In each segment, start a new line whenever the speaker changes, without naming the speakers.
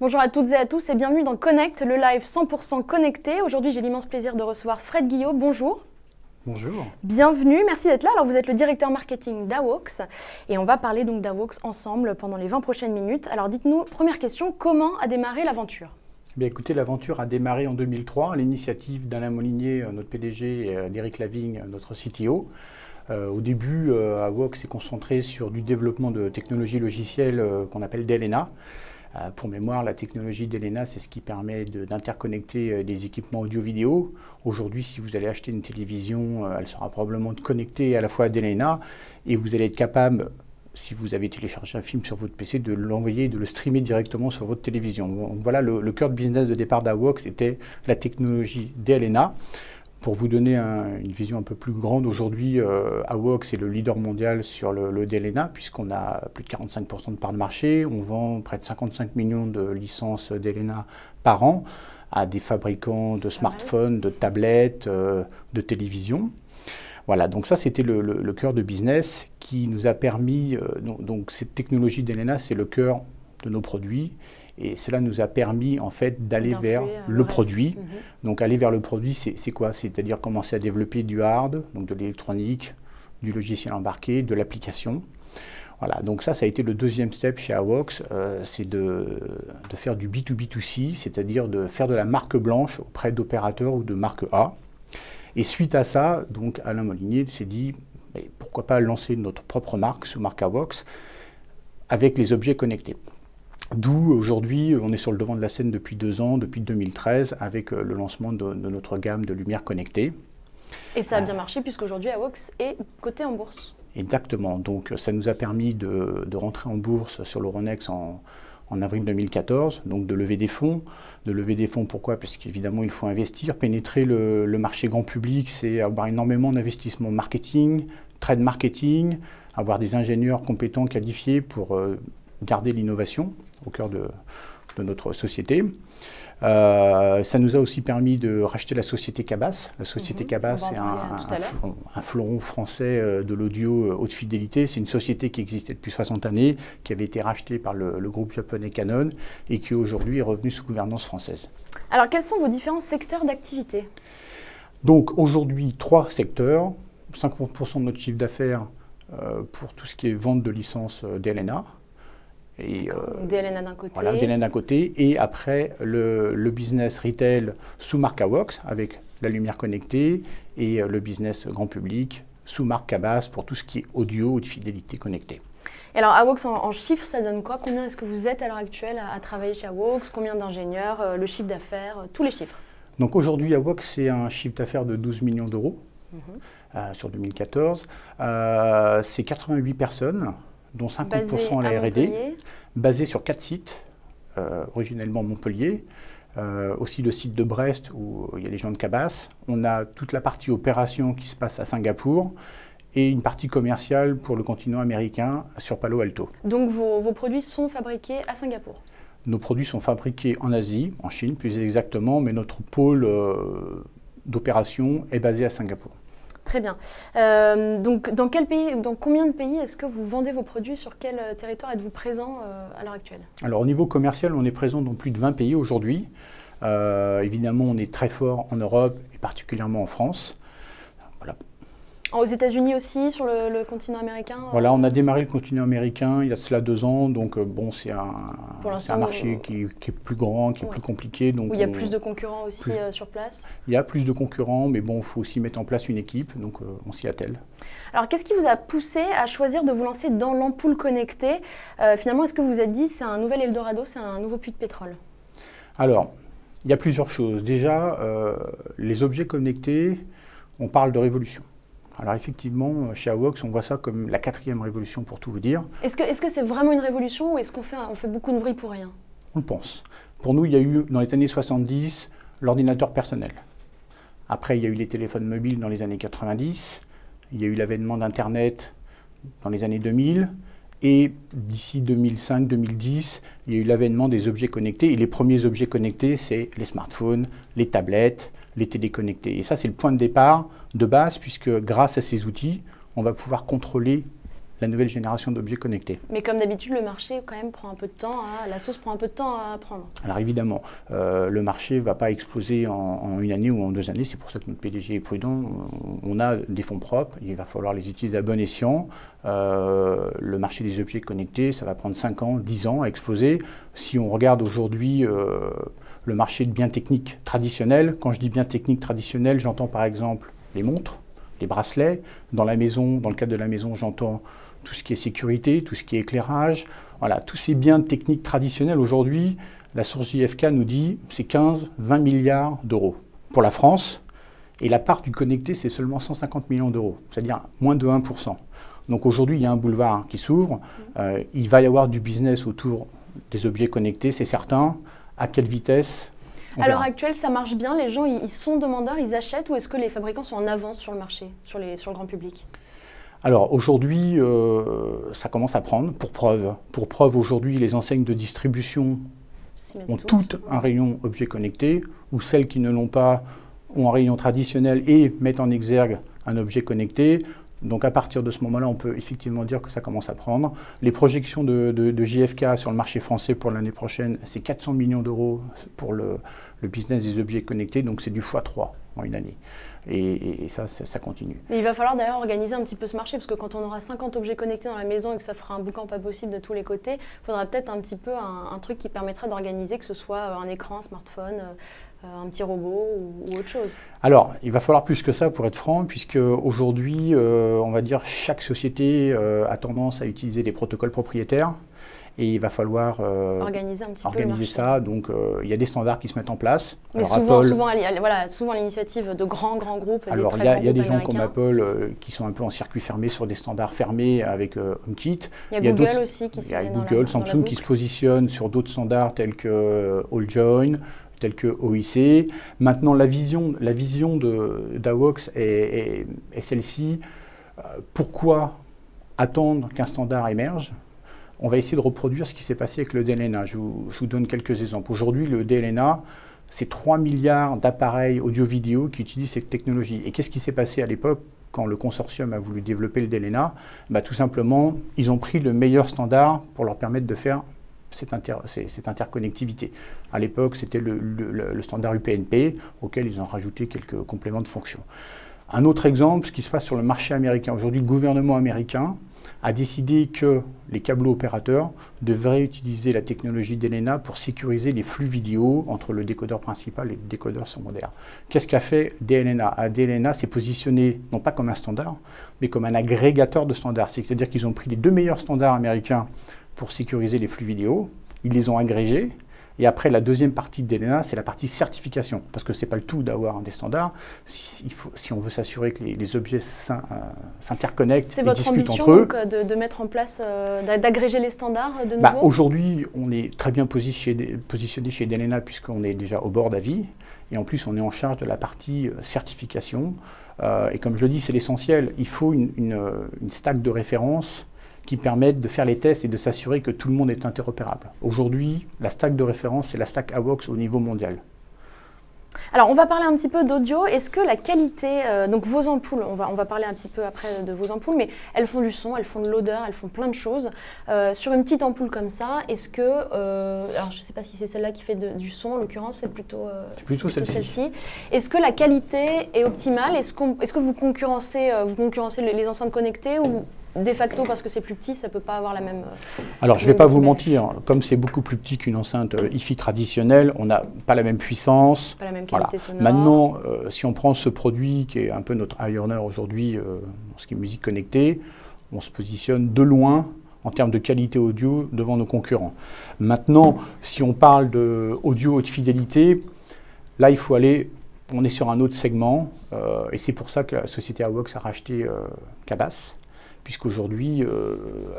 Bonjour à toutes et à tous et bienvenue dans Connect, le live 100% connecté. Aujourd'hui, j'ai l'immense plaisir de recevoir Fred Guillot. Bonjour.
Bonjour.
Bienvenue, merci d'être là. Alors, vous êtes le directeur marketing d'AWOX et on va parler donc d'AWOX ensemble pendant les 20 prochaines minutes. Alors, dites-nous, première question, comment a démarré l'aventure ?
Bien, écoutez, l'aventure a démarré en 2003 à l'initiative d'Alain Molinier, notre PDG, et d'Éric Lavigne, notre CTO. Au début, AWOX s'est concentré sur du développement de technologies logicielles qu'on appelle DLNA. Pour mémoire, la technologie DLNA, c'est ce qui permet d'interconnecter des équipements audio-vidéo. Aujourd'hui, si vous allez acheter une télévision, elle sera probablement connectée à la fois à DLNA et vous allez être capable, si vous avez téléchargé un film sur votre PC, de l'envoyer, de le streamer directement sur votre télévision. Donc voilà, le cœur de business de départ d'AWOX était la technologie DLNA. Pour vous donner une vision un peu plus grande, aujourd'hui, AWOX est le leader mondial sur le DLNA, puisqu'on a plus de 45% de part de marché. On vend près de 55 millions de licences DLNA par an à des fabricants de smartphones, de tablettes, de télévisions. Voilà, donc ça, c'était le cœur de business qui nous a permis... donc cette technologie DLNA, c'est le cœur de nos produits. Et cela nous a permis en fait d'aller vers le produit. Donc aller vers le produit, c'est quoi? C'est-à-dire commencer à développer du hard, donc de l'électronique, du logiciel embarqué, de l'application. Voilà, donc ça a été le deuxième step chez AWOX, c'est de faire du B2B2C, c'est-à-dire de faire de la marque blanche auprès d'opérateurs ou de marque A. Et suite à ça, donc Alain Molinier s'est dit, pourquoi pas lancer notre propre marque sous marque AWOX avec les objets connectés. D'où aujourd'hui, on est sur le devant de la scène depuis 2 ans, depuis 2013, avec le lancement de notre gamme de lumières connectées.
Et ça a bien marché puisqu'aujourd'hui AWOX est coté en bourse.
Exactement, donc ça nous a permis de rentrer en bourse sur l'Euronext en avril 2014, donc de lever des fonds. De lever des fonds, pourquoi? Parce qu'évidemment, il faut investir. Pénétrer le marché grand public, c'est avoir énormément d'investissements marketing, trade marketing, avoir des ingénieurs compétents, qualifiés pour garder l'innovation au cœur de notre société. Ça nous a aussi permis de racheter la société Cabas. La société Cabas, c'est un fleuron français de l'audio haute fidélité. C'est une société qui existait depuis 60 années, qui avait été rachetée par le groupe japonais Canon et qui aujourd'hui est revenue sous gouvernance française.
Alors, quels sont vos différents secteurs d'activité?
Donc aujourd'hui, 3 secteurs. 50% de notre chiffre d'affaires pour tout ce qui est vente de licences DLNA. Et,
DLNA d'un côté.
Voilà, DLNA d'un côté. Et après, le business retail sous marque AWOX avec la lumière connectée et le business grand public sous marque Cabas pour tout ce qui est audio ou de fidélité connectée.
Et alors, AWOX en chiffres, ça donne quoi? Combien est-ce que vous êtes à l'heure actuelle à travailler chez AWOX? Combien d'ingénieurs? Le chiffre d'affaires? Tous les chiffres.
Donc aujourd'hui, AWOX, c'est un chiffre d'affaires de 12 millions d'euros sur 2014. C'est 88 personnes, dont 50% à la R&D, basé sur 4 sites, originellement Montpellier, aussi le site de Brest où il y a les gens de Cabas. On a toute la partie opération qui se passe à Singapour et une partie commerciale pour le continent américain sur Palo Alto.
Donc vos produits sont fabriqués à Singapour?
Nos produits sont fabriqués en Asie, en Chine plus exactement, mais notre pôle d'opération est basé à Singapour.
Très bien. Donc, dans combien de pays est-ce que vous vendez vos produits? Sur quel territoire êtes-vous présent à l'heure actuelle? Alors,
au niveau commercial, on est présent dans plus de 20 pays aujourd'hui. Évidemment, on est très fort en Europe et particulièrement en France. Voilà.
Aux États-Unis aussi, sur le continent américain?
Voilà, on a démarré le continent américain il y a de cela 2 ans, donc bon, c'est un marché qui est plus grand, qui est plus compliqué. Donc
où il y a plus de concurrents aussi sur place?
Il y a plus de concurrents, mais bon, il faut aussi mettre en place une équipe, donc on s'y attelle.
Alors, qu'est-ce qui vous a poussé à choisir de vous lancer dans l'ampoule connectée? Finalement, est-ce que vous vous êtes dit c'est un nouvel Eldorado, c'est un nouveau puits de pétrole?
Alors, il y a plusieurs choses. Déjà, les objets connectés, on parle de révolution. Alors effectivement, chez AWOX, on voit ça comme la 4e révolution, pour tout vous dire.
Est-ce que c'est vraiment une révolution ou est-ce qu'on fait beaucoup de bruit pour rien?
On le pense. Pour nous, il y a eu, dans les années 70, l'ordinateur personnel. Après, il y a eu les téléphones mobiles dans les années 90. Il y a eu l'avènement d'Internet dans les années 2000. Et d'ici 2005-2010, il y a eu l'avènement des objets connectés. Et les premiers objets connectés, c'est les smartphones, les tablettes, les téléconnectés. Et ça, c'est le point de départ de base, puisque grâce à ces outils, on va pouvoir contrôler la nouvelle génération d'objets connectés.
Mais comme d'habitude, le marché quand même prend un peu de temps, la sauce prend un peu de temps à prendre.
Alors évidemment, le marché ne va pas exploser en une année ou en 2 années, c'est pour ça que notre PDG est prudent. On a des fonds propres, il va falloir les utiliser à bon escient. Le marché des objets connectés, ça va prendre 5 ans, 10 ans à exploser. Si on regarde aujourd'hui le marché de biens techniques traditionnels, quand je dis biens techniques traditionnels, j'entends par exemple les montres, les bracelets. Dans la maison, dans le cadre de la maison, j'entends tout ce qui est sécurité, tout ce qui est éclairage. Voilà, tous ces biens techniques traditionnels, aujourd'hui, la source JFK nous dit c'est 15-20 milliards d'euros pour la France. Et la part du connecté, c'est seulement 150 millions d'euros, c'est-à-dire moins de 1%. Donc aujourd'hui, il y a un boulevard qui s'ouvre. Il va y avoir du business autour des objets connectés, c'est certain. À quelle vitesse ?
À l'heure actuelle, ça marche bien. Les gens, ils sont demandeurs, ils achètent, ou est-ce que les fabricants sont en avance sur le marché, sur le grand public ?
Alors aujourd'hui, ça commence à prendre, pour preuve. Pour preuve, aujourd'hui, les enseignes de distribution ont toutes un rayon objet connecté, ou celles qui ne l'ont pas ont un rayon traditionnel et mettent en exergue un objet connecté. Donc à partir de ce moment-là, on peut effectivement dire que ça commence à prendre. Les projections de JFK sur le marché français pour l'année prochaine, c'est 400 millions d'euros pour le business des objets connectés, donc c'est du x3 en une année. Et ça continue.
Mais il va falloir d'ailleurs organiser un petit peu ce marché, parce que quand on aura 50 objets connectés dans la maison et que ça fera un boucan pas possible de tous les côtés, il faudra peut-être un petit peu un truc qui permettrait d'organiser, que ce soit un écran, un smartphone, un petit robot ou autre chose.
Alors, il va falloir plus que ça pour être franc, puisque aujourd'hui, on va dire, chaque société a tendance à utiliser des protocoles propriétaires. Et il va falloir
organiser un petit peu le marché.
Ça. Donc, il y a des standards qui se mettent en place.
Mais
alors,
souvent l'initiative de grands groupes.
Alors, il y a des gens comme Apple qui sont un peu en circuit fermé sur des standards fermés avec HomeKit.
Il y a Google aussi qui se met dans
Google, Samsung qui se positionne sur d'autres standards tels que AllJoyn, tels que OIC. Maintenant, la vision d'AWOX est celle-ci. Pourquoi attendre qu'un standard émerge ? On va essayer de reproduire ce qui s'est passé avec le DLNA. Je vous donne quelques exemples. Aujourd'hui, le DLNA, c'est 3 milliards d'appareils audio-vidéo qui utilisent cette technologie. Et qu'est-ce qui s'est passé à l'époque quand le consortium a voulu développer le DLNA ? Tout simplement, ils ont pris le meilleur standard pour leur permettre de faire cette interconnectivité. À l'époque, c'était le standard UPnP, auquel ils ont rajouté quelques compléments de fonction. Un autre exemple, ce qui se passe sur le marché américain. Aujourd'hui, le gouvernement américain a décidé que les câbleaux opérateurs devraient utiliser la technologie DLNA pour sécuriser les flux vidéo entre le décodeur principal et le décodeur secondaire. Qu'est-ce qu'a fait DLNA ? DLNA s'est positionné non pas comme un standard, mais comme un agrégateur de standards. C'est-à-dire qu'ils ont pris les 2 meilleurs standards américains pour sécuriser les flux vidéo, ils les ont agrégés. Et après, la deuxième partie de DLNA, c'est la partie certification. Parce que ce n'est pas le tout d'avoir des standards. Si on veut s'assurer que les objets s'interconnectent et discutent entre eux.
C'est votre ambition de mettre en place, d'agréger les standards de nouveau ?
Aujourd'hui, on est très bien positionné chez DLNA puisqu'on est déjà au bord d'avis. Et en plus, on est en charge de la partie certification. Et comme je le dis, c'est l'essentiel. Il faut une stack de référence qui permettent de faire les tests et de s'assurer que tout le monde est interopérable. Aujourd'hui, la stack de référence, c'est la stack AWOX au niveau mondial.
Alors, on va parler un petit peu d'audio. Est-ce que la qualité, donc vos ampoules, on va parler un petit peu après de vos ampoules, mais elles font du son, elles font de l'odeur, elles font plein de choses. Sur une petite ampoule comme ça, est-ce que, alors je ne sais pas si c'est celle-là qui fait du son, en l'occurrence, c'est plutôt celle-ci. Est-ce que la qualité est optimale ? Est-ce que vous concurrencez les enceintes connectées ou de facto, parce que c'est plus petit, ça ne peut pas avoir la même...
Alors, je ne vais pas vous mentir, comme c'est beaucoup plus petit qu'une enceinte hi-fi traditionnelle, on n'a pas la même puissance.
Pas la même qualité sonore.
Maintenant, si on prend ce produit qui est un peu notre high earner aujourd'hui, en ce qui est musique connectée, on se positionne de loin en termes de qualité audio devant nos concurrents. Maintenant, si on parle d'audio haute fidélité, là, il faut aller... On est sur un autre segment, et c'est pour ça que la société AWOX a racheté Cabas. Puisqu'aujourd'hui,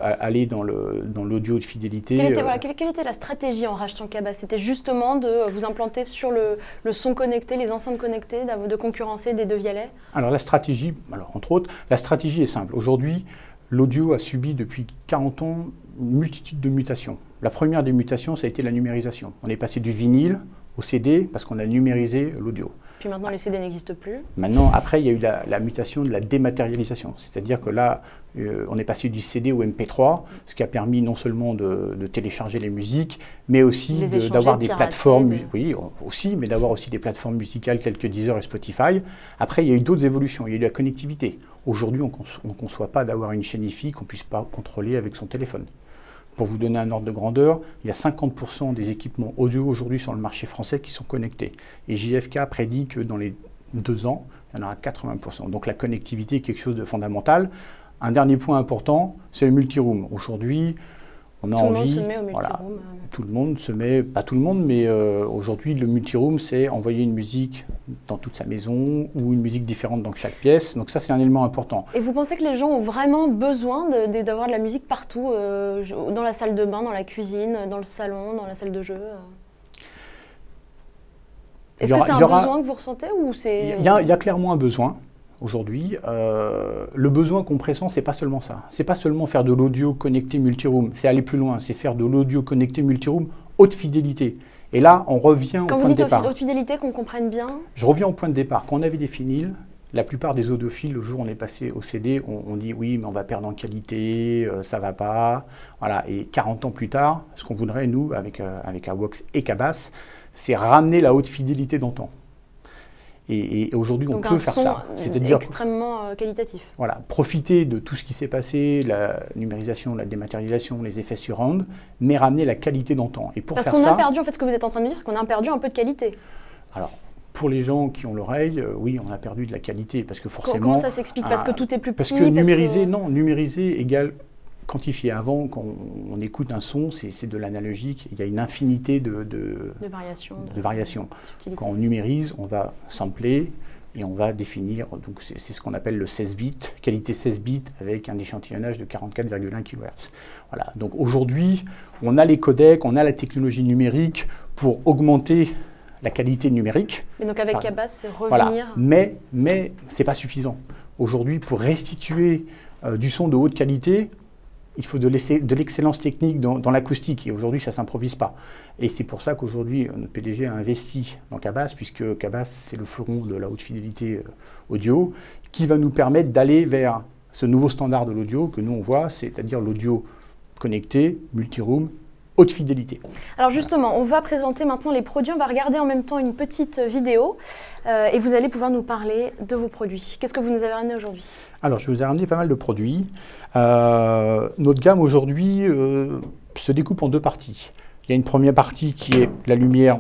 aller dans l'audio de fidélité...
Quelle était la stratégie en rachetant Cabas ? C'était justement de vous implanter sur le son connecté, les enceintes connectées, de concurrencer des Devialet ?
Alors la stratégie, entre autres, la stratégie est simple. Aujourd'hui, l'audio a subi depuis 40 ans une multitude de mutations. La première des mutations, ça a été la numérisation. On est passé du vinyle au CD parce qu'on a numérisé l'audio.
Puis maintenant, les CD n'existent plus.
Maintenant, après, il y a eu la mutation de la dématérialisation. C'est-à-dire que là, on est passé du CD au MP3, ce qui a permis non seulement de télécharger les musiques, mais aussi d'avoir des plateformes, oui, aussi, mais d'avoir aussi des plateformes musicales telles que Deezer et Spotify. Après, il y a eu d'autres évolutions. Il y a eu la connectivité. Aujourd'hui, on ne conçoit pas d'avoir une chaîne Hi-Fi qu'on ne puisse pas contrôler avec son téléphone. Pour vous donner un ordre de grandeur, il y a 50% des équipements audio aujourd'hui sur le marché français qui sont connectés. Et JFK prédit que dans les 2 ans, il y en aura 80%. Donc la connectivité est quelque chose de fondamental. Un dernier point important, c'est le multiroom. Aujourd'hui, on a envie...
Tout le monde se met au multiroom.
Voilà, tout le monde se met, pas tout le monde, mais aujourd'hui, le multiroom, c'est envoyer une musique dans toute sa maison ou une musique différente dans chaque pièce. Donc ça, c'est un élément important.
Et vous pensez que les gens ont vraiment besoin d'avoir de la musique partout, dans la salle de bain, dans la cuisine, dans le salon, dans la salle de jeu? Est-ce que c'est un besoin que vous ressentez ou c'est...
Il y a clairement un besoin. Aujourd'hui, le besoin qu'on pressent, c'est pas seulement ça. C'est pas seulement faire de l'audio connecté multiroom, c'est aller plus loin, c'est faire de l'audio connecté multiroom haute fidélité. Et là, on revient au point de départ.
Quand vous dites haute fidélité, qu'on comprenne bien.
Je reviens au point de départ. Quand on avait des vinyles, la plupart des audiophiles, le jour où on est passé au CD, on dit oui, mais on va perdre en qualité, ça va pas. Voilà. Et 40 ans plus tard, ce qu'on voudrait, nous, avec AWOX et Cabas, c'est ramener la haute fidélité d'antan. Et aujourd'hui, on peut faire ça.
C'est-à-dire extrêmement qualitatif.
Voilà, profiter de tout ce qui s'est passé, la numérisation, la dématérialisation, les effets surround, mais ramener la qualité d'antan. Et pour
Parce
faire
qu'on
ça,
a perdu, en fait, ce que vous êtes en train de dire, qu'on a perdu un peu de qualité.
Alors, pour les gens qui ont l'oreille, oui, on a perdu de la qualité, parce que forcément...
Comment ça s'explique? Parce que tout est plus petit?
Parce que numériser, non, numériser égale quantifier. Avant, quand on écoute un son, c'est de l'analogique, il y a une infinité de variations. Quand on numérise, on va sampler et on va définir, donc c'est ce qu'on appelle le 16 bits, qualité 16 bits avec un échantillonnage de 44,1 kHz. Voilà. Donc aujourd'hui, on a les codecs, on a la technologie numérique pour augmenter la qualité numérique.
Mais donc avec Cabas, c'est revenir...
Voilà. Mais ce n'est pas suffisant. Aujourd'hui, pour restituer du son de haute qualité, il faut de l'excellence technique dans l'acoustique. Et aujourd'hui, ça ne s'improvise pas. Et c'est pour ça qu'aujourd'hui, notre PDG a investi dans Cabas, puisque Cabas, c'est le fleuron de la haute fidélité audio, qui va nous permettre d'aller vers ce nouveau standard de l'audio que nous, on voit, c'est-à-dire l'audio connecté, multiroom, haute fidélité.
Alors justement, on va présenter maintenant les produits. On va regarder en même temps une petite vidéo et vous allez pouvoir nous parler de vos produits. Qu'est-ce que vous nous avez ramené aujourd'hui?
Alors, je vous ai ramené pas mal de produits. Notre gamme aujourd'hui se découpe en 2 parties. Il y a une première partie qui est la lumière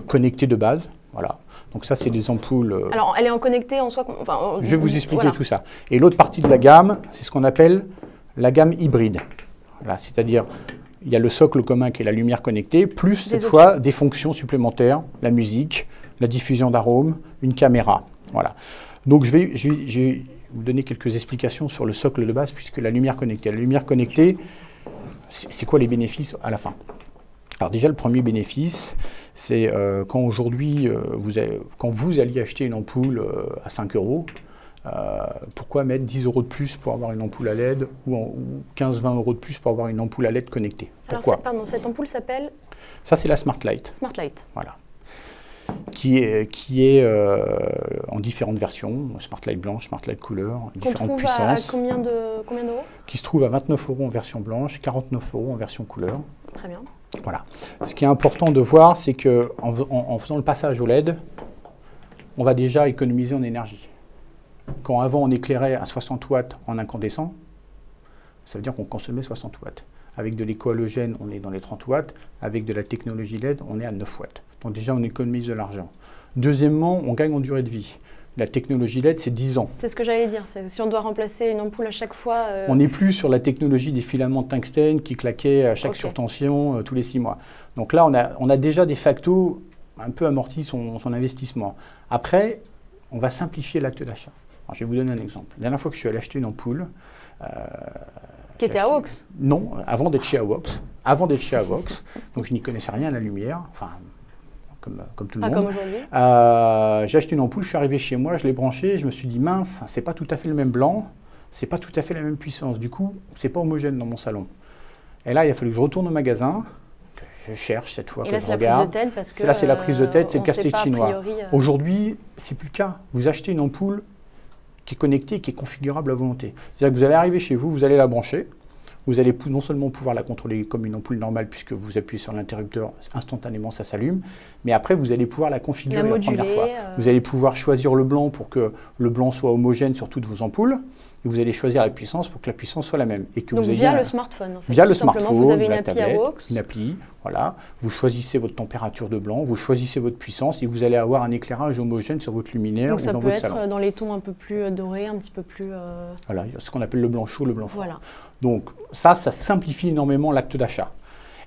connectée de base. Voilà. Donc ça, c'est des ampoules...
Alors, elle est en connectée en soi... Enfin,
je vais vous expliquer tout ça. Et l'autre partie de la gamme, c'est ce qu'on appelle la gamme hybride. Voilà, c'est-à-dire... Il y a le socle commun qui est la lumière connectée, plus cette fois des fonctions supplémentaires, la musique, la diffusion d'arômes, une caméra. Voilà. Donc je vais vous donner quelques explications sur le socle de base, puisque la lumière connectée, c'est quoi les bénéfices à la fin? Alors déjà, le premier bénéfice, c'est quand aujourd'hui, quand vous alliez acheter une ampoule à 5 €, pourquoi mettre 10 € de plus pour avoir une ampoule à LED ou 15-20 € de plus pour avoir une ampoule à LED connectée? Pourquoi?
Alors, pardon, cette ampoule s'appelle?
Ça, c'est la Smart Light.
Smart Light.
Voilà. Qui est en différentes versions, Smart Light blanche, Smart Light couleur, différentes puissances.
À combien d'euros?
Qui se trouve à 29 € en version blanche, 49 € en version couleur.
Très bien.
Voilà. Ce qui est important de voir, c'est qu'en faisant le passage au LED, on va déjà économiser en énergie. Quand avant on éclairait à 60 watts en incandescent, ça veut dire qu'on consommait 60 watts. Avec de l'éco-halogène, on est dans les 30 watts. Avec de la technologie LED, on est à 9 watts. Donc déjà, on économise de l'argent. Deuxièmement, on gagne en durée de vie. La technologie LED, c'est 10 ans. C'est
ce que j'allais dire. Si on doit remplacer une ampoule à chaque fois...
On n'est plus sur la technologie des filaments de tungstène qui claquaient à chaque surtension tous les 6 mois. Donc là, on a déjà de facto un peu amorti son investissement. Après, on va simplifier l'acte d'achat. Je vais vous donner un exemple. La dernière fois que je suis allé acheter une ampoule...
qui était AWOX?
Non, avant d'être chez AWOX. Donc je n'y connaissais rien à la lumière, enfin, comme tout le monde.
Comme aujourd'hui.
J'ai acheté une ampoule, je suis arrivé chez moi, je l'ai branchée, je me suis dit, mince, c'est pas tout à fait le même blanc, c'est pas tout à fait la même puissance. Du coup, c'est pas homogène dans mon salon. Et là, il a fallu que je retourne au magasin, que je cherche cette fois,
et
que
là,
je
c'est la
regarde.
prise de tête parce que
Là, c'est la prise de tête, c'est le
on sait
casse-tête
pas, a
chinois.
priori,
Aujourd'hui, c'est plus le cas. Vous achetez une ampoule qui est connectée, qui est configurable à volonté. C'est-à-dire que vous allez arriver chez vous, vous allez la brancher. Vous allez non seulement pouvoir la contrôler comme une ampoule normale, puisque vous appuyez sur l'interrupteur, instantanément ça s'allume, mais après vous allez pouvoir la configurer la première fois. Vous allez pouvoir choisir le blanc pour que le blanc soit homogène sur toutes vos ampoules, et vous allez choisir la puissance pour que la puissance soit la même. Et que
donc
vous
via le smartphone, en fait.
Via le smartphone,
vous avez une
la
appli
tablette,
AWOX.
une appli, voilà. Vous choisissez votre température de blanc, vous choisissez votre puissance, et vous allez avoir un éclairage homogène sur votre luminaire ou dans votre salon.
Donc ça peut être dans les tons un peu plus dorés, un petit peu plus...
Voilà, ce qu'on appelle le blanc chaud, le blanc froid.
Voilà.
Donc ça simplifie énormément l'acte d'achat.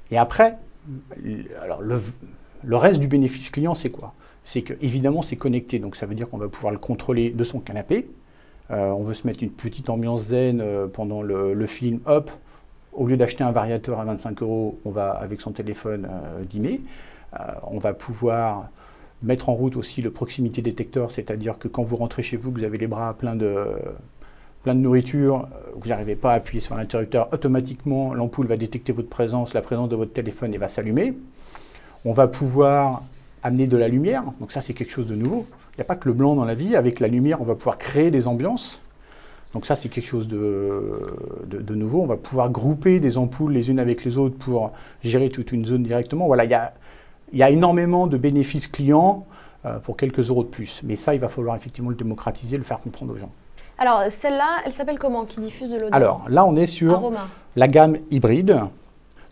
Et après, alors le reste du bénéfice client, c'est quoi? C'est que évidemment c'est connecté, donc ça veut dire qu'on va pouvoir le contrôler de son canapé. On veut se mettre une petite ambiance zen pendant le film, hop, au lieu d'acheter un variateur à 25 €, on va avec son téléphone dimmer. On va pouvoir mettre en route aussi le proximité détecteur, c'est-à-dire que quand vous rentrez chez vous, que vous avez les bras pleins de nourriture, vous n'arrivez pas à appuyer sur l'interrupteur, automatiquement l'ampoule va détecter votre présence, la présence de votre téléphone et va s'allumer. On va pouvoir amener de la lumière, donc ça c'est quelque chose de nouveau. Il n'y a pas que le blanc dans la vie, avec la lumière on va pouvoir créer des ambiances. Donc ça c'est quelque chose de nouveau, on va pouvoir grouper des ampoules les unes avec les autres pour gérer toute une zone directement. Voilà, il y a énormément de bénéfices clients pour quelques euros de plus. Mais ça il va falloir effectivement le démocratiser, le faire comprendre aux gens.
Alors, celle-là, elle s'appelle comment, qui diffuse de l'odeur?
Alors, là, on est sur
Aroma.
La gamme hybride.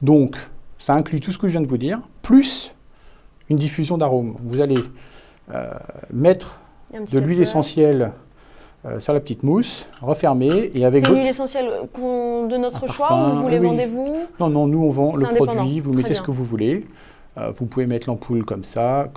Donc, ça inclut tout ce que je viens de vous dire, plus une diffusion d'arômes. Vous allez mettre de l'huile essentielle sur la petite mousse, refermer. C'est
une huile essentielle de notre choix ou vous les vendez vous?
Non, non, nous, on vend le produit. Vous mettez ce que vous voulez. Vous pouvez mettre l'ampoule comme ça,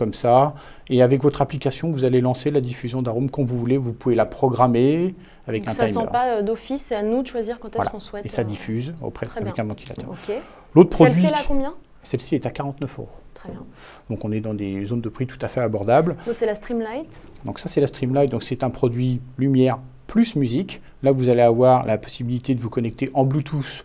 et avec votre application, vous allez lancer la diffusion d'arômes quand vous voulez. Vous pouvez la programmer avec un timer.
Ça ne sent pas d'office, c'est à nous de choisir quand est-ce qu'on souhaite.
Et ça diffuse avec un ventilateur.
Okay.
L'autre produit,
celle-ci est à combien?
Celle-ci est à 49 €.
Très bien.
Donc on est dans des zones de prix tout à fait abordables.
L'autre c'est la Streamlight.
Donc ça c'est la Streamlight, donc c'est un produit lumière plus musique. Là vous allez avoir la possibilité de vous connecter en Bluetooth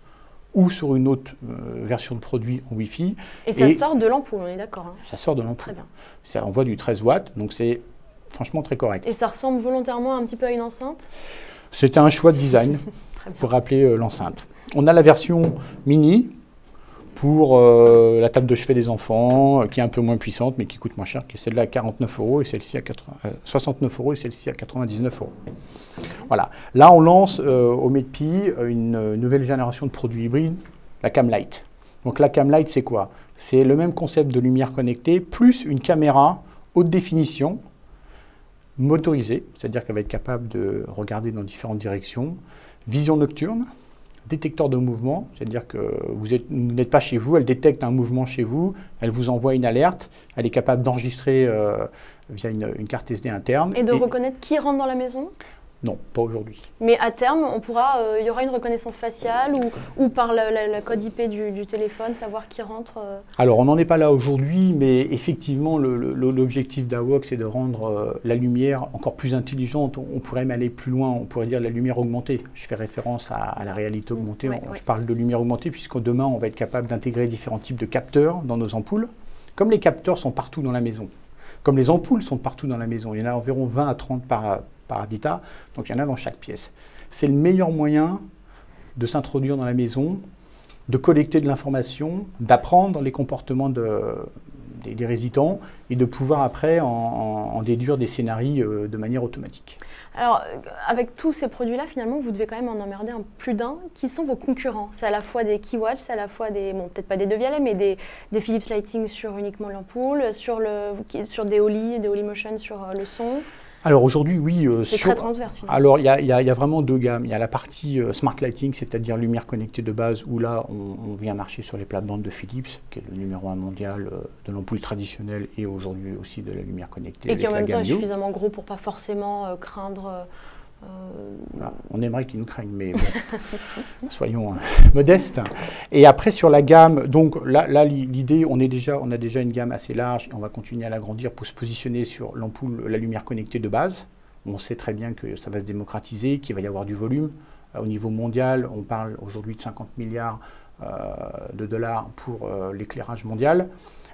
ou sur une autre version de produit en Wi-Fi.
Et ça sort de l'ampoule, on est d'accord, hein?
Ça sort de l'ampoule.
Très bien.
Ça envoie du 13 watts, donc c'est franchement très correct.
Et ça ressemble volontairement un petit peu à une enceinte?
C'était un choix de design pour rappeler l'enceinte. On a la version mini pour la table de chevet des enfants, qui est un peu moins puissante, mais qui coûte moins cher, qui est celle-là à 49 € et celle-ci à 69 € et celle-ci à 99 €. Voilà. Là, on lance au MEDPI une nouvelle génération de produits hybrides, la Camlight. Donc la Camlight, c'est quoi? C'est le même concept de lumière connectée, plus une caméra haute définition, motorisée, c'est-à-dire qu'elle va être capable de regarder dans différentes directions, vision nocturne, détecteur de mouvement, c'est-à-dire que vous n'êtes pas chez vous, elle détecte un mouvement chez vous, elle vous envoie une alerte, elle est capable d'enregistrer via une carte SD interne.
Et de reconnaître qui rentre dans la maison?
Non, pas aujourd'hui.
Mais à terme, il y aura une reconnaissance faciale ou par le code IP du téléphone, savoir qui rentre?
Alors, on n'en est pas là aujourd'hui, mais effectivement, l'objectif d'AWOX, c'est de rendre la lumière encore plus intelligente. On pourrait même aller plus loin, on pourrait dire la lumière augmentée. Je fais référence à la réalité augmentée. Je parle de lumière augmentée, puisque demain, on va être capable d'intégrer différents types de capteurs dans nos ampoules. Comme les capteurs sont partout dans la maison, comme les ampoules sont partout dans la maison, il y en a environ 20 à 30 par habitat, donc il y en a dans chaque pièce. C'est le meilleur moyen de s'introduire dans la maison, de collecter de l'information, d'apprendre les comportements des résidents et de pouvoir après en déduire des scénarios de manière automatique.
Alors, avec tous ces produits-là, finalement, vous devez quand même en emmerder plus d'un. Qui sont vos concurrents? C'est à la fois des Keywatch, c'est à la fois des, bon, peut-être pas des Devialet, mais des Philips Lighting sur uniquement l'ampoule, sur des Holymotion sur le son.
Alors aujourd'hui, oui.
C'est très transverse finalement.
Alors il y a vraiment deux gammes. Il y a la partie Smart Lighting, c'est-à-dire lumière connectée de base, où là on vient marcher sur les plates-bandes de Philips, qui est le numéro 1 mondial de l'ampoule traditionnelle et aujourd'hui aussi de la lumière connectée.
Et qui en même temps est suffisamment gros pour pas forcément craindre.
Voilà. On aimerait qu'ils nous craignent, mais bon, soyons modestes. Et après sur la gamme, donc là l'idée, on a déjà une gamme assez large, et on va continuer à l'agrandir pour se positionner sur l'ampoule, la lumière connectée de base. On sait très bien que ça va se démocratiser, qu'il va y avoir du volume. Au niveau mondial, on parle aujourd'hui de 50 milliards de dollars pour l'éclairage mondial.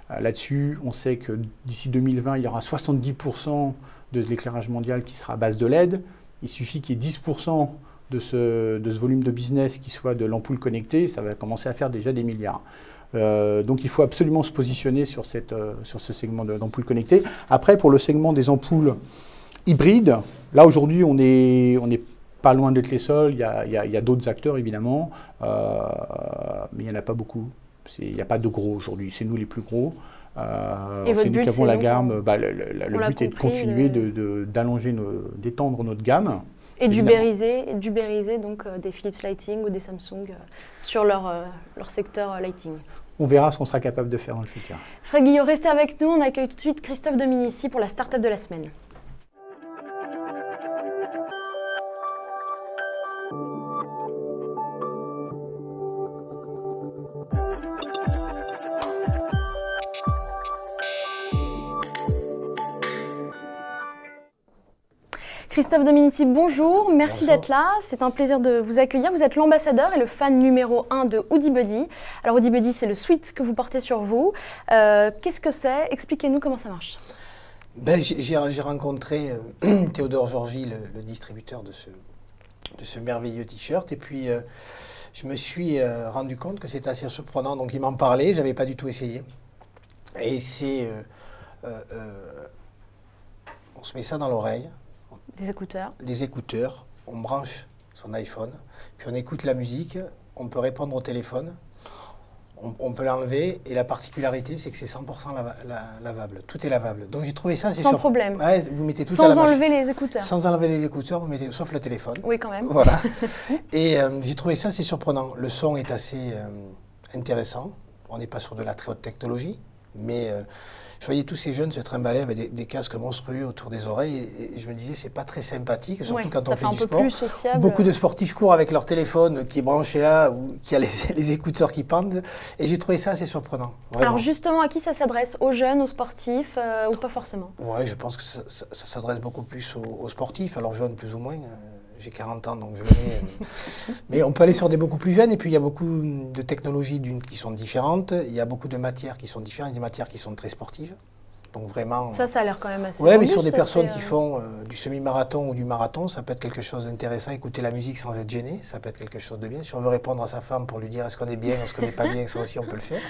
Là-dessus, on sait que d'ici 2020, il y aura 70% de l'éclairage mondial qui sera à base de LED. Il suffit qu'il y ait 10% de ce volume de business qui soit de l'ampoule connectée, ça va commencer à faire déjà des milliards. Donc il faut absolument se positionner sur ce segment d'ampoules connectées. Après, pour le segment des ampoules hybrides, là aujourd'hui on est pas loin d'être les seuls, il y a d'autres acteurs évidemment, mais il n'y en a pas beaucoup. Il n'y a pas de gros aujourd'hui, c'est nous les plus gros. C'est nous qui avons la gamme. Le but est de continuer d'allonger, d'étendre notre gamme.
Et d'ubériser donc des Philips Lighting ou des Samsung sur leur secteur lighting.
On verra ce qu'on sera capable de faire dans le futur.
Fred Guillot, restez avec nous. On accueille tout de suite Christophe Dominici pour la start-up de la semaine. Christophe Dominici, bonjour, merci d'être là, c'est un plaisir de vous accueillir. Vous êtes l'ambassadeur et le fan numéro 1 de HoodyBuddy. Alors HoodyBuddy, c'est le suite que vous portez sur vous. Qu'est-ce que c'est? Expliquez-nous comment ça marche.
J'ai rencontré Théodore Georgie, le distributeur de ce merveilleux t-shirt, et puis je me suis rendu compte que c'était assez surprenant. Donc il m'en parlait, je n'avais pas du tout essayé. Et c'est... on se met ça dans l'oreille.
Des écouteurs.
Des écouteurs, on branche son iPhone, puis on écoute la musique, on peut répondre au téléphone, on peut l'enlever, et la particularité, c'est que c'est 100% lavable. Tout est lavable. Donc j'ai trouvé ça...
Sans problème.
Ouais, vous mettez tout
sans enlever les écouteurs.
Sans enlever les écouteurs, vous mettez, sauf le téléphone.
Oui, quand même.
Voilà. Et j'ai trouvé ça assez surprenant. Le son est assez intéressant. On n'est pas sur de la très haute technologie, mais... je voyais tous ces jeunes se trimballer avec des casques monstrueux autour des oreilles et je me disais c'est pas très sympathique, surtout quand on fait du sport.
Plus sociable.
Beaucoup de sportifs courent avec leur téléphone qui est branché là ou qui a les écouteurs qui pendent et j'ai trouvé ça assez surprenant. Vraiment.
Alors justement, à qui ça s'adresse? Aux jeunes, aux sportifs ou pas forcément?
Ouais, je pense que ça s'adresse beaucoup plus aux sportifs, alors jeunes plus ou moins. J'ai 40 ans, donc je le mets. Mais on peut aller sur des beaucoup plus jeunes, et puis il y a beaucoup de technologies qui sont différentes. Il y a beaucoup de matières qui sont différentes, des matières qui sont très sportives. Donc vraiment...
Ça a l'air quand même assez
ouais,
robuste,
mais sur des personnes qui font du semi-marathon ou du marathon, ça peut être quelque chose d'intéressant. Écouter la musique sans être gêné, ça peut être quelque chose de bien. Si on veut répondre à sa femme pour lui dire est-ce qu'on est bien, est-ce qu'on n'est pas bien, ça aussi on peut le faire.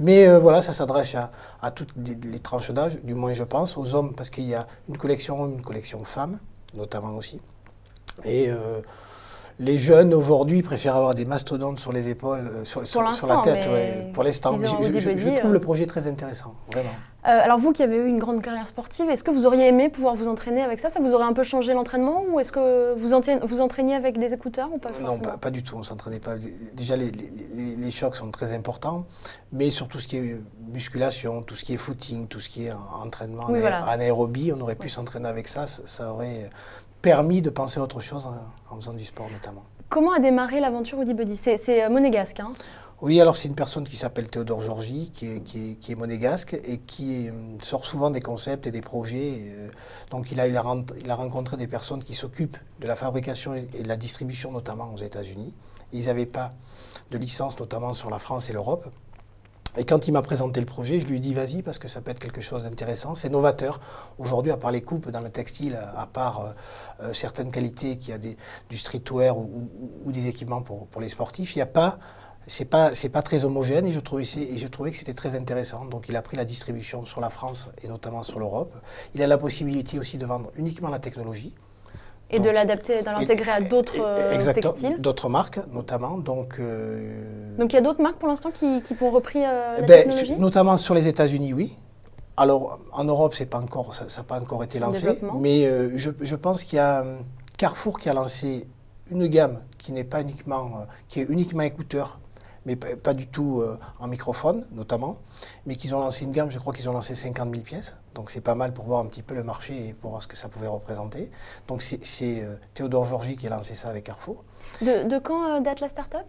Mais voilà, ça s'adresse à toutes les tranches d'âge, du moins je pense, aux hommes, parce qu'il y a une collection homme, une collection femmes, notamment aussi. Et les jeunes aujourd'hui préfèrent avoir des mastodontes sur les épaules, sur la tête. Ouais, pour l'instant, je trouve le projet très intéressant, vraiment.
Alors vous qui avez eu une grande carrière sportive, est-ce que vous auriez aimé pouvoir vous entraîner avec ça? Ça vous aurait un peu changé l'entraînement? Ou est-ce que vous entraîniez avec des écouteurs ou pas forcément?
Non, pas du tout, on ne s'entraînait pas. Déjà, les chocs sont très importants, mais sur tout ce qui est musculation, tout ce qui est footing, tout ce qui est entraînement en aérobie, on aurait pu s'entraîner avec ça, ça aurait... permis de penser à autre chose en faisant du sport notamment.
Comment a démarré l'aventure HoodyBuddy? C'est monégasque, hein?
Oui, alors c'est une personne qui s'appelle Théodore Georgie, qui est monégasque et qui sort souvent des concepts et des projets. Donc il a rencontré des personnes qui s'occupent de la fabrication et de la distribution notamment aux États-Unis. Ils n'avaient pas de licence notamment sur la France et l'Europe. Et quand il m'a présenté le projet, je lui ai dit vas-y parce que ça peut être quelque chose d'intéressant. C'est novateur. Aujourd'hui, à part les coupes dans le textile, à part certaines qualités qu'il y a du streetwear ou des équipements pour les sportifs, il n'y a pas, c'est pas très homogène et je trouvais que c'était très intéressant. Donc il a pris la distribution sur la France et notamment sur l'Europe. Il a la possibilité aussi de vendre uniquement la technologie.
Et donc, de l'adapter, de l'intégrer à d'autres textiles.
D'autres marques, notamment. Donc
il y a d'autres marques pour l'instant qui ont repris la technologie?
Notamment sur les États-Unis, oui. Alors, en Europe, ça n'a pas encore été lancé. Mais je pense qu'il y a Carrefour qui a lancé une gamme qui n'est pas uniquement, qui est uniquement écouteur, mais pas du tout en microphone, notamment. Mais qu'ils ont lancé une gamme, je crois qu'ils ont lancé 50 000 pièces. Donc c'est pas mal pour voir un petit peu le marché et pour voir ce que ça pouvait représenter. Donc c'est Théodore Georgie qui a lancé ça avec Carrefour.
De quand date la start-up?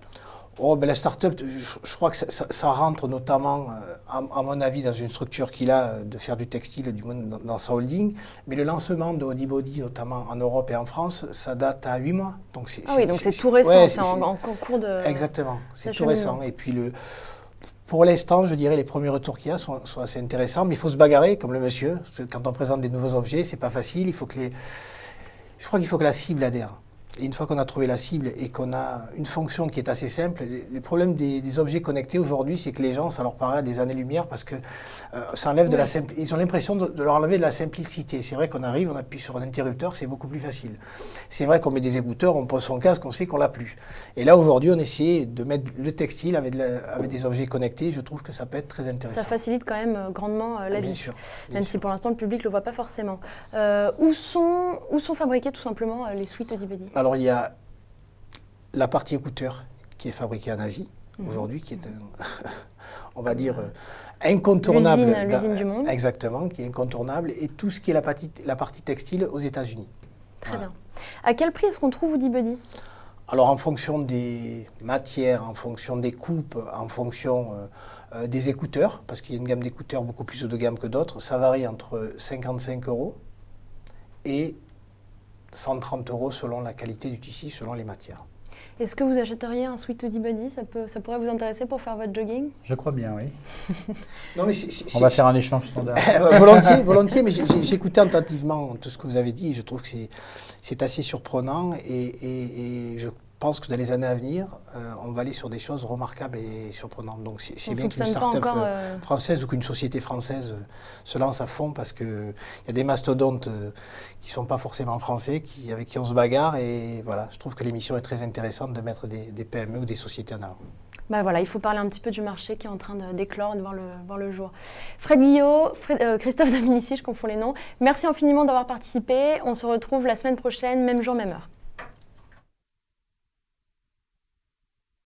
Oh, ben la start-up, je crois que ça rentre notamment, à mon avis, dans une structure qu'il a de faire du textile, du moins dans sa holding. Mais le lancement de Odibody, notamment en Europe et en France, ça date à 8 mois. Donc
ah oui, donc c'est tout récent, ouais, c'est en cours de...
Exactement, c'est tout récent. Et puis, pour l'instant, je dirais, les premiers retours qu'il y a sont assez intéressants. Mais il faut se bagarrer, comme le monsieur. Quand on présente des nouveaux objets, c'est pas facile. Je crois qu'il faut que la cible adhère. Et une fois qu'on a trouvé la cible et qu'on a une fonction qui est assez simple, les problèmes des objets connectés aujourd'hui, c'est que les gens, ça leur paraît à des années-lumière parce que ça enlève de la simplicité. Ils ont l'impression de leur enlever de la simplicité. C'est vrai qu'on arrive, on appuie sur un interrupteur, c'est beaucoup plus facile. C'est vrai qu'on met des écouteurs, on pose son casque, on sait qu'on l'a plus. Et là, aujourd'hui, on essaie de mettre le textile avec des objets connectés. Je trouve que ça peut être très intéressant.
Ça facilite quand même grandement la vie.
Bien sûr.
Même si pour l'instant, le public ne le voit pas forcément. Où sont fabriqués tout simplement les suites Odibody?
Alors, il y a la partie écouteur qui est fabriquée en Asie, aujourd'hui, qui est, on va dire, incontournable.
L'usine du monde.
Exactement, qui est incontournable. Et tout ce qui est la partie textile aux États-Unis.
Très bien. À quel prix est-ce qu'on trouve Odibody?
Alors, en fonction des matières, en fonction des coupes, en fonction des écouteurs, parce qu'il y a une gamme d'écouteurs beaucoup plus haut de gamme que d'autres, ça varie entre 55 € et 130 € selon la qualité du tissu, selon les matières.
Est-ce que vous achèteriez un sweat Odibody? Ça pourrait vous intéresser pour faire votre jogging?
Je crois bien, oui.
Non, mais
on va faire un échange standard.
volontiers, mais j'écoutais attentivement tout ce que vous avez dit. Je trouve que c'est assez surprenant et je pense que dans les années à venir, on va aller sur des choses remarquables et surprenantes. Donc c'est bien qu'une start-up française ou qu'une société française se lance à fond parce qu'il y a des mastodontes qui ne sont pas forcément français, avec qui on se bagarre. Et voilà, je trouve que l'émission est très intéressante de mettre des PME ou des sociétés en avant.
Ben voilà, il faut parler un petit peu du marché qui est en train d'éclore et de voir le jour. Fred Guillot, Christophe Dominici, je confonds les noms. Merci infiniment d'avoir participé. On se retrouve la semaine prochaine, même jour, même heure.